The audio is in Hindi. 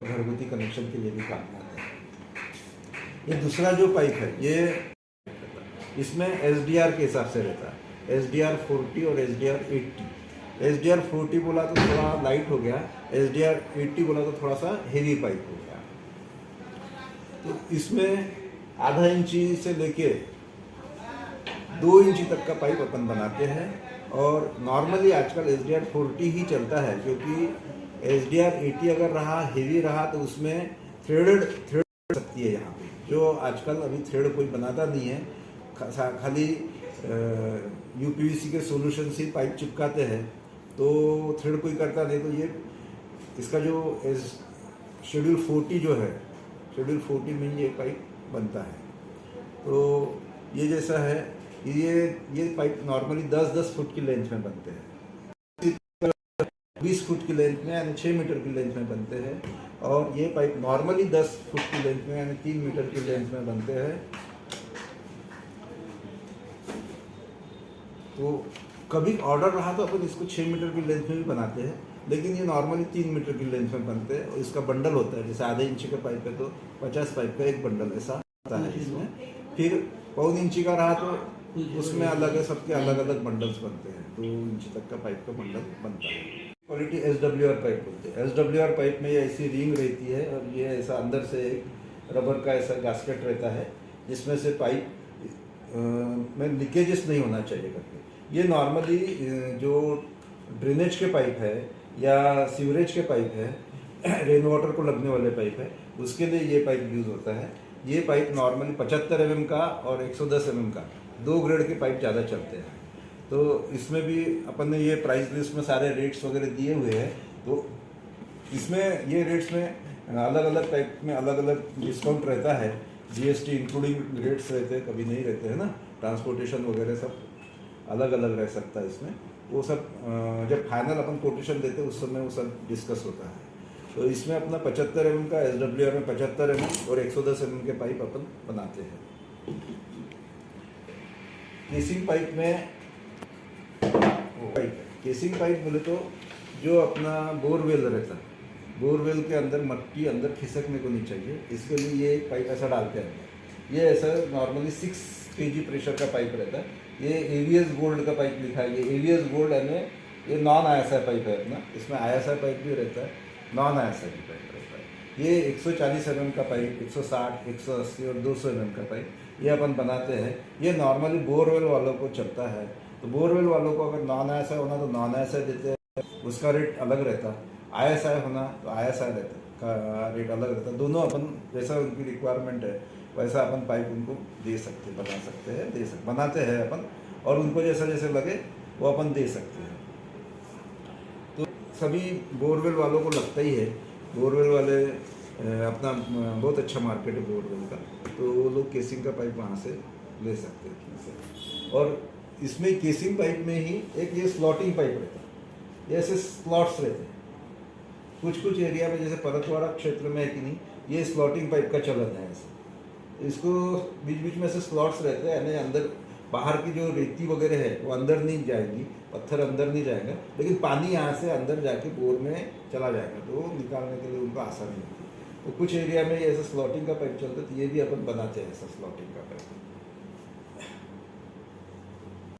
घरगुती कनेक्शन के लिए भी काम आता है। ये दूसरा जो पाइप है ये इसमें SDR के हिसाब से रहता है, SDR 40 और SDR 80। SDR 40 बोला तो थोड़ा लाइट हो गया, SDR 80 बोला तो थोड़ा सा हेवी पाइप हो गया। तो इसमें आधा इंची से लेके 2 इंची तक का पाइप अपन बनाते हैं। और नॉर्मली आजकल SDR 40 ही चलता है, क्योंकि SDR 80 अगर रहा, हेवी रहा, तो उसमें थ्रेड सकती है यहाँ पे, जो आजकल अभी थ्रेड कोई बनाता नहीं है, खाली UPVC के सॉल्यूशन से पाइप चिपकाते हैं, तो थ्रेड कोई करता नहीं। तो ये इसका जो शेड्यूल 40 जो है, शेड्यूल 40 में ये पाइप बनता है। तो ये जैसा है, ये पाइप नॉर्मली 10-10 फुट की लेंथ में बनते हैं, 20 फुट की लेंथ में यानी 6 मीटर की लेंथ में बनते हैं। और ये पाइप नॉर्मली 10 फुट की लेंथ में यानी 3 मीटर की लेंथ में बनते हैं। तो कभी ऑर्डर रहा तो अपन इसको 6 मीटर की लेंथ में भी बनाते हैं, लेकिन ये नॉर्मली 3 मीटर की लेंथ में बनते हैं। और इसका बंडल होता है, जैसे आधे इंची का पाइप है तो 50 पाइप का एक बंडल ऐसा होता है इसमें। फिर 1.25 इंची का रहा तो उसमें अलग है, सबके अलग अलग बंडल्स बनते हैं। 2 इंची तक का पाइप का बंडल बनता है। क्वालिटी SWR पाइप बोलते हैं। SWR पाइप में ये ऐसी रिंग रहती है और ये ऐसा अंदर से एक रबर का ऐसा गास्केट रहता है, जिसमें से पाइप में लीकेजेस नहीं होना चाहिए करके। ये नॉर्मली जो ड्रेनेज के पाइप है या सीवरेज के पाइप है, रेन वाटर को लगने वाले पाइप है, उसके लिए ये पाइप यूज़ होता है। ये पाइप नॉर्मली 75 mm का और 110 mm का 2 ग्रेड के पाइप ज़्यादा चलते हैं। तो इसमें भी अपन ने ये प्राइस लिस्ट में सारे रेट्स वगैरह दिए हुए हैं। तो इसमें ये रेट्स में अलग अलग टाइप में अलग अलग डिस्काउंट रहता है, GST इंक्लूडिंग रेट्स रहते हैं, कभी नहीं रहते हैं ना, ट्रांसपोर्टेशन वगैरह सब अलग अलग रह सकता है इसमें। वो सब जब फाइनल अपन कोटेशन देते हैं उस समय वो सब डिस्कस होता है। तो इसमें अपना 75 mm का SWR में 75 mm और 110 mm के पाइप अपन बनाते हैं। केसिंग पाइप में केसिंग पाइप बोले तो जो अपना बोरवेल रहता है, बोरवेल के अंदर मट्टी अंदर खिसकने को नहीं चाहिए, इसके लिए ये एक पाइप ऐसा डालते हैं। ये ऐसा नॉर्मली 6 kg प्रेशर का पाइप रहता है। ये AVS गोल्ड का पाइप लिखा है। ये AVS गोल्ड यानी ये नॉन ISI पाइप है अपना। इसमें ISI पाइप भी रहता है, नॉन ISI भी पाइप रहता है। ये 140 mm का पाइप, 160, 180 और 200 mm का पाइप ये अपन बनाते हैं। ये नॉर्मली बोरवेल वालों को चलता है। तो बोरवेल वालों को अगर नॉन ISI होना तो नॉन ISI देते हैं, उसका रेट अलग रहता है। ISI होना तो ISI रहता का रेट अलग रहता है। दोनों अपन जैसा उनकी रिक्वायरमेंट है वैसा अपन पाइप उनको दे सकते, बना सकते हैं, बनाते हैं अपन, और उनको जैसा जैसे लगे वो अपन दे सकते हैं। तो सभी बोरवेल वालों को लगता ही है, बोरवेल वाले अपना बहुत अच्छा मार्केट है बोरवेल का, तो वो लोग केसिंग का पाइप वहाँ से ले सकते हैं। और इसमें केसिंग पाइप में ही एक ये स्लॉटिंग पाइप रहता है, ये ऐसे स्लॉट्स रहते हैं कुछ एरिया में, जैसे परतवाड़ा क्षेत्र में है कि नहीं, ये स्लॉटिंग पाइप का चलन है। ऐसे इसको बीच बीच में से स्लॉट्स रहते हैं, यानी अंदर बाहर की जो रेती वगैरह है वो अंदर नहीं जाएगी, पत्थर अंदर नहीं जाएगा, लेकिन पानी यहाँ से अंदर जाके बोर में चला जाएगा, तो निकालने के लिए उनको आसानी होती है। तो कुछ एरिया में ये ऐसा स्लॉटिंग का पाइप चलता है, तो ये भी अपन बनाते हैं ऐसा स्लॉटिंग का पाइप।